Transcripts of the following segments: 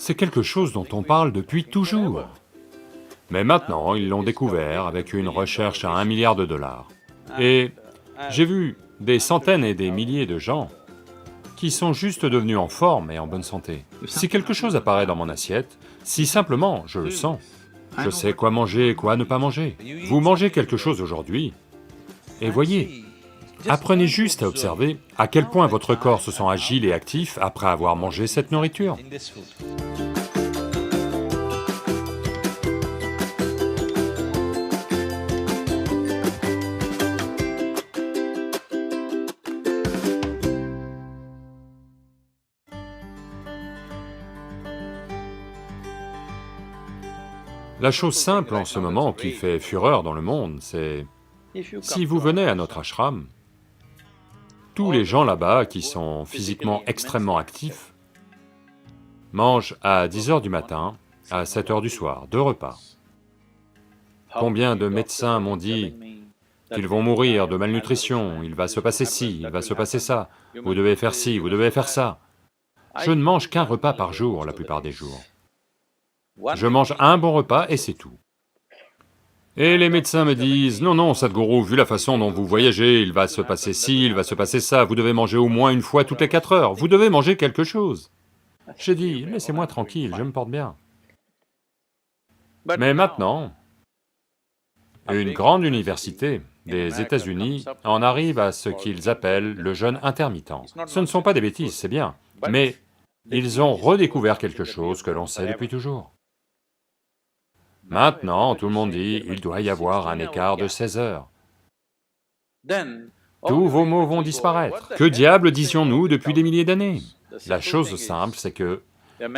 C'est quelque chose dont on parle depuis toujours. Mais maintenant, ils l'ont découvert avec une recherche à 1 milliard de dollars. Et j'ai vu des centaines et des milliers de gens qui sont juste devenus en forme et en bonne santé. Si quelque chose apparaît dans mon assiette, si simplement je le sens, je sais quoi manger et quoi ne pas manger. Vous mangez quelque chose aujourd'hui, et voyez, apprenez juste à observer à quel point votre corps se sent agile et actif après avoir mangé cette nourriture. La chose simple en ce moment qui fait fureur dans le monde, c'est... Si vous venez à notre ashram, tous les gens là-bas qui sont physiquement extrêmement actifs mangent à 10h du matin, à 7h du soir, 2 repas. Combien de médecins m'ont dit qu'ils vont mourir de malnutrition, il va se passer ci, il va se passer ça, vous devez faire ci, vous devez faire ça. Je ne mange qu'un repas par jour la plupart des jours. Je mange un bon repas et c'est tout. Et les médecins me disent, non, non, Sadhguru, vu la façon dont vous voyagez, il va se passer ci, il va se passer ça, vous devez manger au moins une fois toutes les 4 heures, vous devez manger quelque chose. J'ai dit, laissez-moi tranquille, je me porte bien. Mais maintenant, une grande université des États-Unis en arrive à ce qu'ils appellent le jeûne intermittent. Ce ne sont pas des bêtises, c'est bien, mais ils ont redécouvert quelque chose que l'on sait depuis toujours. Maintenant, tout le monde dit, il doit y avoir un écart de 16 heures. Tous vos mots vont disparaître. Que diable disions-nous depuis des milliers d'années? La chose simple, c'est que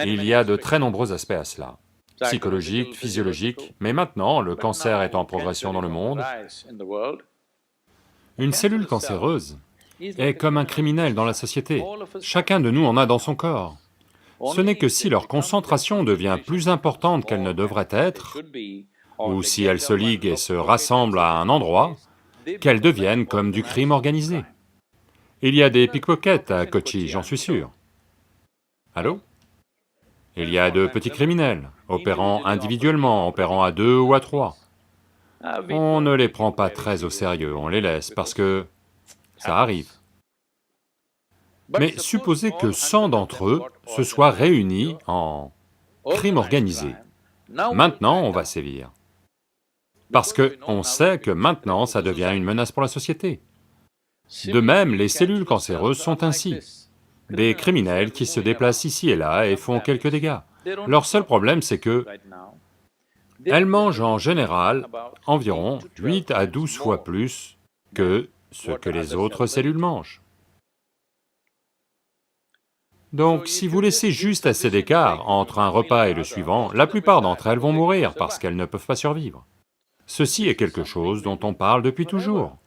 il y a de très nombreux aspects à cela. Psychologique, physiologique, mais maintenant, le cancer est en progression dans le monde. Une cellule cancéreuse est comme un criminel dans la société. Chacun de nous en a dans son corps. Ce n'est que si leur concentration devient plus importante qu'elle ne devrait être, ou si elles se liguent et se rassemblent à un endroit, qu'elles deviennent comme du crime organisé. Il y a des pickpockets à Kochi, j'en suis sûr. Allô? Il y a de petits criminels, opérant individuellement, opérant à 2 ou à 3. On ne les prend pas très au sérieux, on les laisse parce que ça arrive. Mais supposez que 100 d'entre eux se soient réunis en crime organisé. Maintenant, on va sévir. Parce qu'on sait que maintenant, ça devient une menace pour la société. De même, les cellules cancéreuses sont ainsi. Des criminels qui se déplacent ici et là et font quelques dégâts. Leur seul problème, c'est que elles mangent en général environ 8 à 12 fois plus que ce que les autres cellules mangent. Donc, si vous laissez juste assez d'écart entre un repas et le suivant, la plupart d'entre elles vont mourir parce qu'elles ne peuvent pas survivre. Ceci est quelque chose dont on parle depuis toujours.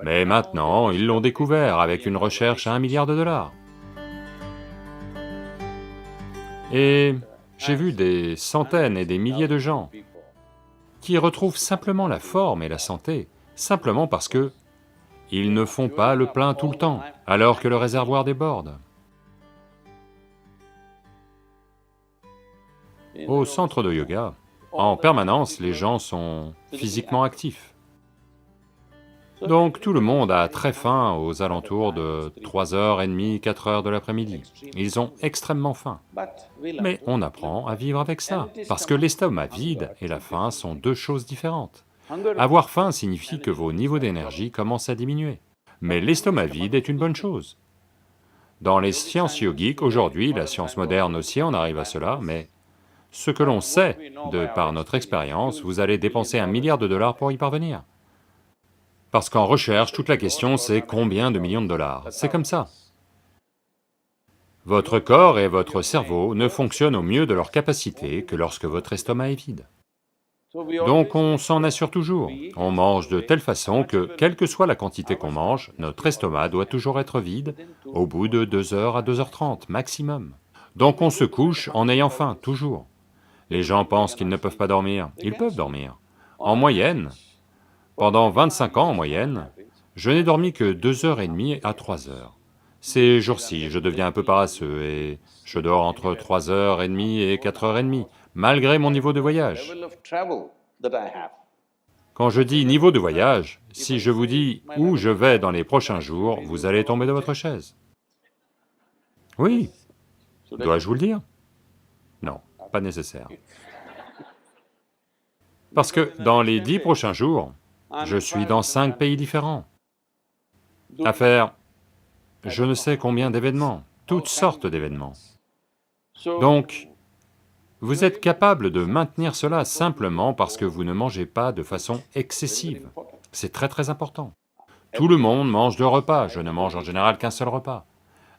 Mais maintenant, ils l'ont découvert avec une recherche à 1 milliard de dollars. Et j'ai vu des centaines et des milliers de gens qui retrouvent simplement la forme et la santé, simplement parce que ils ne font pas le plein tout le temps, alors que le réservoir déborde. Au centre de yoga, en permanence, les gens sont physiquement actifs. Donc tout le monde a très faim aux alentours de 3h30, 4h de l'après-midi. Ils ont extrêmement faim. Mais on apprend à vivre avec ça, parce que l'estomac vide et la faim sont deux choses différentes. Avoir faim signifie que vos niveaux d'énergie commencent à diminuer. Mais l'estomac vide est une bonne chose. Dans les sciences yogiques, aujourd'hui, la science moderne aussi, on arrive à cela, mais ce que l'on sait, de par notre expérience, vous allez dépenser 1 milliard de dollars pour y parvenir. Parce qu'en recherche, toute la question c'est combien de millions de dollars, c'est comme ça. Votre corps et votre cerveau ne fonctionnent au mieux de leur capacité que lorsque votre estomac est vide. Donc on s'en assure toujours, on mange de telle façon que, quelle que soit la quantité qu'on mange, notre estomac doit toujours être vide au bout de 2h à 2h30 maximum. Donc on se couche en ayant faim, toujours. Les gens pensent qu'ils ne peuvent pas dormir, ils peuvent dormir. En moyenne, pendant 25 ans en moyenne, je n'ai dormi que 2h30 à 3 heures. Ces jours-ci, je deviens un peu paresseux et je dors entre 3h30 et 4h30, malgré mon niveau de voyage. Quand je dis niveau de voyage, si je vous dis où je vais dans les prochains jours, vous allez tomber de votre chaise. Oui, dois-je vous le dire? Non, pas nécessaire. Parce que dans les 10 prochains jours, je suis dans 5 pays différents, à faire je ne sais combien d'événements, toutes sortes d'événements. Donc, vous êtes capable de maintenir cela simplement parce que vous ne mangez pas de façon excessive. C'est très important. Tout le monde mange 2 repas, je ne mange en général qu'un seul repas.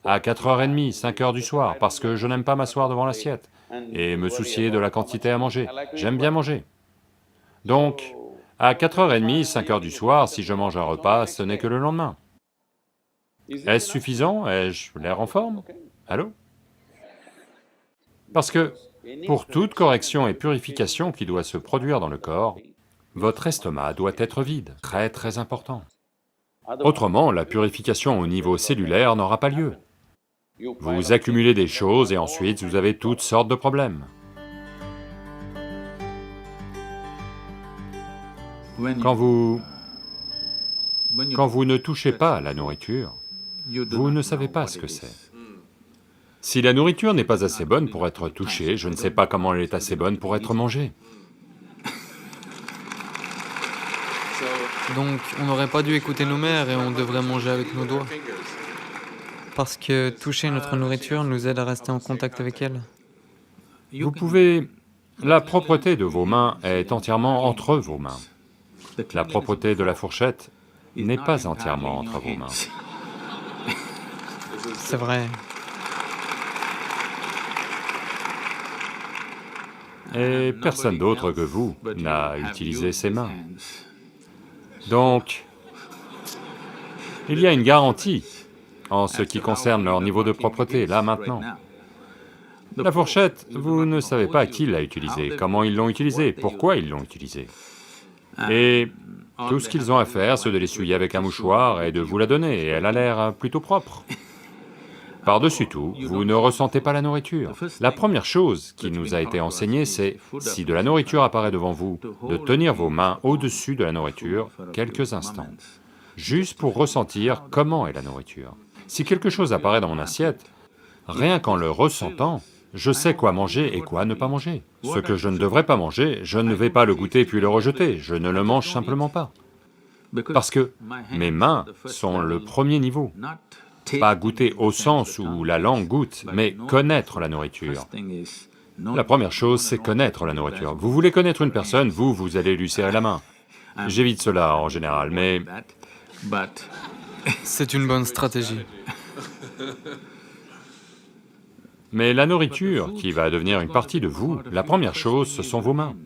À 4h30, 5h du soir, parce que je n'aime pas m'asseoir devant l'assiette et me soucier de la quantité à manger. J'aime bien manger. Donc, à 4h30, 5h du soir, si je mange un repas, ce n'est que le lendemain. Est-ce suffisant? Ai-je l'air en forme? Allô? Parce que pour toute correction et purification qui doit se produire dans le corps, votre estomac doit être vide, très important. Autrement, la purification au niveau cellulaire n'aura pas lieu. Vous accumulez des choses et ensuite vous avez toutes sortes de problèmes. Quand vous ne touchez pas à la nourriture, vous ne savez pas ce que c'est. Si la nourriture n'est pas assez bonne pour être touchée, je ne sais pas comment elle est assez bonne pour être mangée. Donc, on n'aurait pas dû écouter nos mères et on devrait manger avec nos doigts. Parce que toucher notre nourriture nous aide à rester en contact avec elle. Vous pouvez... La propreté de vos mains est entièrement entre vos mains. La propreté de la fourchette n'est pas entièrement entre vos mains. C'est vrai. Et personne d'autre que vous n'a utilisé ses mains. Donc, il y a une garantie en ce qui concerne leur niveau de propreté, là maintenant. La fourchette, vous ne savez pas qui l'a utilisée, comment ils l'ont utilisée, pourquoi ils l'ont utilisée. Et tout ce qu'ils ont à faire, c'est de l'essuyer avec un mouchoir et de vous la donner, et elle a l'air plutôt propre. Par-dessus tout, vous ne ressentez pas la nourriture. La première chose qui nous a été enseignée, c'est, si de la nourriture apparaît devant vous, de tenir vos mains au-dessus de la nourriture quelques instants, juste pour ressentir comment est la nourriture. Si quelque chose apparaît dans mon assiette, rien qu'en le ressentant, je sais quoi manger et quoi ne pas manger. Ce que je ne devrais pas manger, je ne vais pas le goûter puis le rejeter, je ne le mange simplement pas. Parce que mes mains sont le premier niveau. Pas goûter au sens où la langue goûte, mais connaître la nourriture. La première chose, c'est connaître la nourriture. Vous voulez connaître une personne, vous allez lui serrer la main. J'évite cela en général, mais... C'est une bonne stratégie. Mais la nourriture, qui va devenir une partie de vous, la première chose, ce sont vos mains.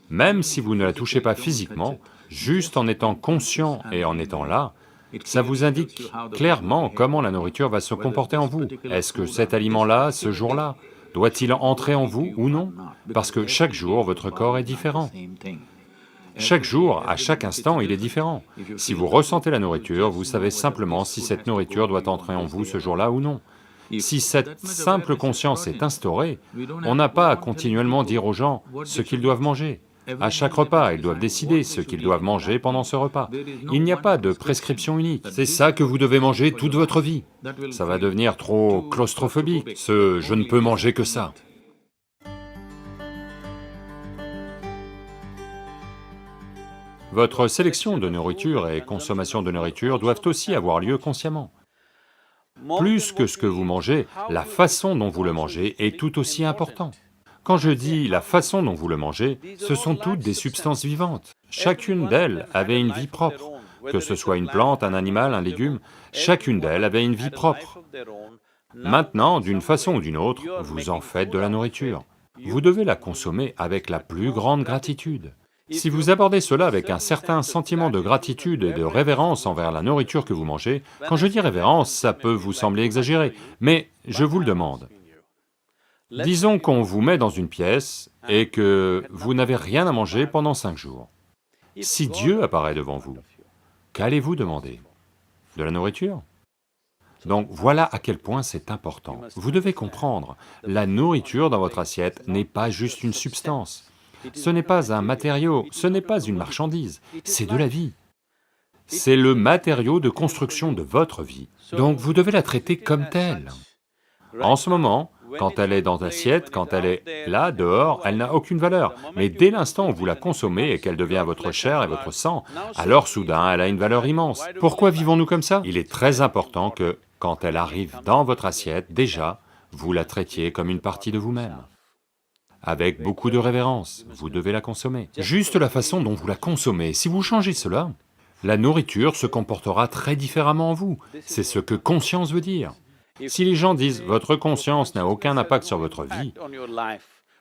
Même si vous ne la touchez pas physiquement, juste en étant conscient et en étant là, ça vous indique clairement comment la nourriture va se comporter en vous. Est-ce que cet aliment-là, ce jour-là, doit-il entrer en vous ou non? Parce que chaque jour, votre corps est différent. Chaque jour, à chaque instant, il est différent. Si vous ressentez la nourriture, vous savez simplement si cette nourriture doit entrer en vous ce jour-là ou non. Si cette simple conscience est instaurée, on n'a pas à continuellement dire aux gens ce qu'ils doivent manger. À chaque repas, ils doivent décider ce qu'ils doivent manger pendant ce repas. Il n'y a pas de prescription unique, c'est ça que vous devez manger toute votre vie. Ça va devenir trop claustrophobique, ce « je ne peux manger que ça ». Votre sélection de nourriture et consommation de nourriture doivent aussi avoir lieu consciemment. Plus que ce que vous mangez, la façon dont vous le mangez est tout aussi important. Quand je dis la façon dont vous le mangez, ce sont toutes des substances vivantes. Chacune d'elles avait une vie propre. Que ce soit une plante, un animal, un légume, chacune d'elles avait une vie propre. Maintenant, d'une façon ou d'une autre, vous en faites de la nourriture. Vous devez la consommer avec la plus grande gratitude. Si vous abordez cela avec un certain sentiment de gratitude et de révérence envers la nourriture que vous mangez, quand je dis révérence, ça peut vous sembler exagéré, mais je vous le demande. Disons qu'on vous met dans une pièce et que vous n'avez rien à manger pendant 5 jours. Si Dieu apparaît devant vous, qu'allez-vous demander? De la nourriture? Donc voilà à quel point c'est important. Vous devez comprendre, la nourriture dans votre assiette n'est pas juste une substance, ce n'est pas un matériau, ce n'est pas une marchandise, c'est de la vie. C'est le matériau de construction de votre vie. Donc vous devez la traiter comme telle. En ce moment, quand elle est dans l'assiette, quand elle est là, dehors, elle n'a aucune valeur. Mais dès l'instant où vous la consommez et qu'elle devient votre chair et votre sang, alors soudain elle a une valeur immense. Pourquoi vivons-nous comme ça? Il est très important que, quand elle arrive dans votre assiette, déjà, vous la traitiez comme une partie de vous-même. Avec beaucoup de révérence, vous devez la consommer. Juste la façon dont vous la consommez, si vous changez cela, la nourriture se comportera très différemment en vous. C'est ce que conscience veut dire. Si les gens disent « votre conscience n'a aucun impact sur votre vie »,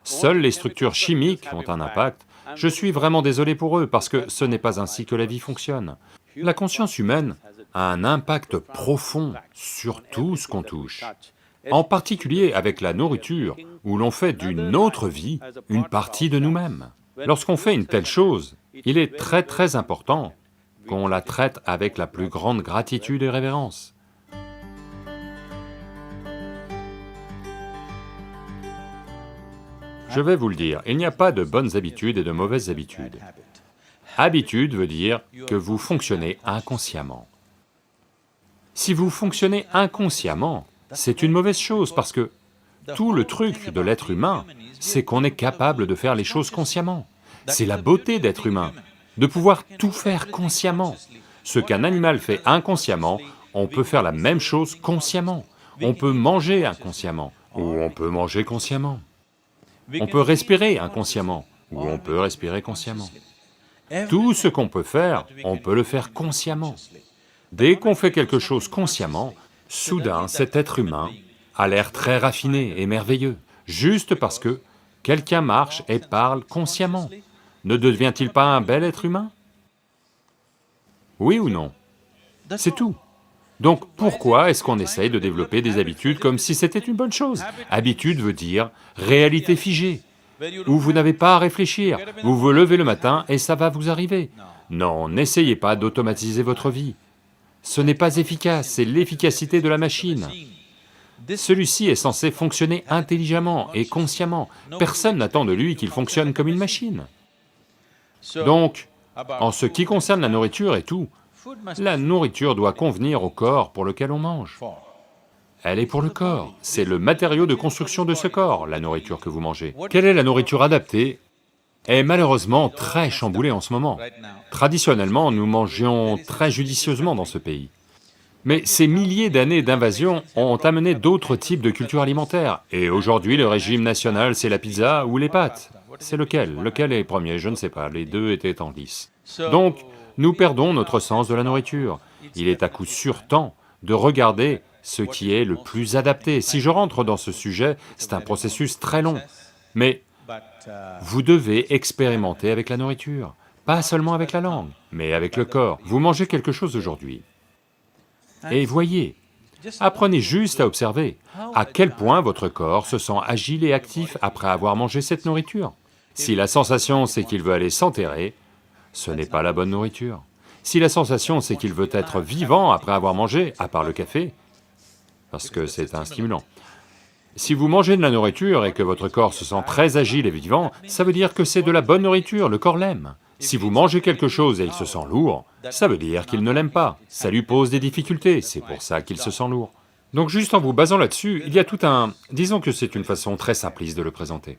seules les structures chimiques ont un impact, je suis vraiment désolé pour eux parce que ce n'est pas ainsi que la vie fonctionne. La conscience humaine a un impact profond sur tout ce qu'on touche, en particulier avec la nourriture, où l'on fait d'une autre vie une partie de nous-mêmes. Lorsqu'on fait une telle chose, il est très important qu'on la traite avec la plus grande gratitude et révérence. Je vais vous le dire, il n'y a pas de bonnes habitudes et de mauvaises habitudes. Habitude veut dire que vous fonctionnez inconsciemment. Si vous fonctionnez inconsciemment, c'est une mauvaise chose parce que tout le truc de l'être humain, c'est qu'on est capable de faire les choses consciemment. C'est la beauté d'être humain, de pouvoir tout faire consciemment. Ce qu'un animal fait inconsciemment, on peut faire la même chose consciemment. On peut manger inconsciemment, ou on peut manger consciemment. On peut respirer inconsciemment, ou on peut respirer consciemment. Tout ce qu'on peut faire, on peut le faire consciemment. Dès qu'on fait quelque chose consciemment, soudain cet être humain a l'air très raffiné et merveilleux, juste parce que quelqu'un marche et parle consciemment. Ne devient-il pas un bel être humain? Oui ou non? C'est tout. Donc pourquoi est-ce qu'on essaye de développer des habitudes comme si c'était une bonne chose? Habitude veut dire réalité figée, où vous n'avez pas à réfléchir, vous vous levez le matin et ça va vous arriver. Non, n'essayez pas d'automatiser votre vie. Ce n'est pas efficace, c'est l'efficacité de la machine. Celui-ci est censé fonctionner intelligemment et consciemment. Personne n'attend de lui qu'il fonctionne comme une machine. Donc, en ce qui concerne la nourriture et tout, la nourriture doit convenir au corps pour lequel on mange. Elle est pour le corps, c'est le matériau de construction de ce corps, la nourriture que vous mangez. Quelle est la nourriture adaptée est malheureusement très chamboulée en ce moment. Traditionnellement, nous mangions très judicieusement dans ce pays. Mais ces milliers d'années d'invasion ont amené d'autres types de cultures alimentaires, et aujourd'hui le régime national c'est la pizza ou les pâtes. C'est lequel? Lequel est premier? Je ne sais pas, les deux étaient en lice. Donc, nous perdons notre sens de la nourriture. Il est à coup sûr temps de regarder ce qui est le plus adapté. Si je rentre dans ce sujet, c'est un processus très long, mais vous devez expérimenter avec la nourriture, pas seulement avec la langue, mais avec le corps. Vous mangez quelque chose aujourd'hui, et voyez, apprenez juste à observer à quel point votre corps se sent agile et actif après avoir mangé cette nourriture. Si la sensation c'est qu'il veut aller s'enterrer, ce n'est pas la bonne nourriture. Si la sensation c'est qu'il veut être vivant après avoir mangé, à part le café, parce que c'est un stimulant. Si vous mangez de la nourriture et que votre corps se sent très agile et vivant, ça veut dire que c'est de la bonne nourriture, le corps l'aime. Si vous mangez quelque chose et il se sent lourd, ça veut dire qu'il ne l'aime pas, ça lui pose des difficultés, c'est pour ça qu'il se sent lourd. Donc juste en vous basant là-dessus, il y a tout un... disons que c'est une façon très simpliste de le présenter.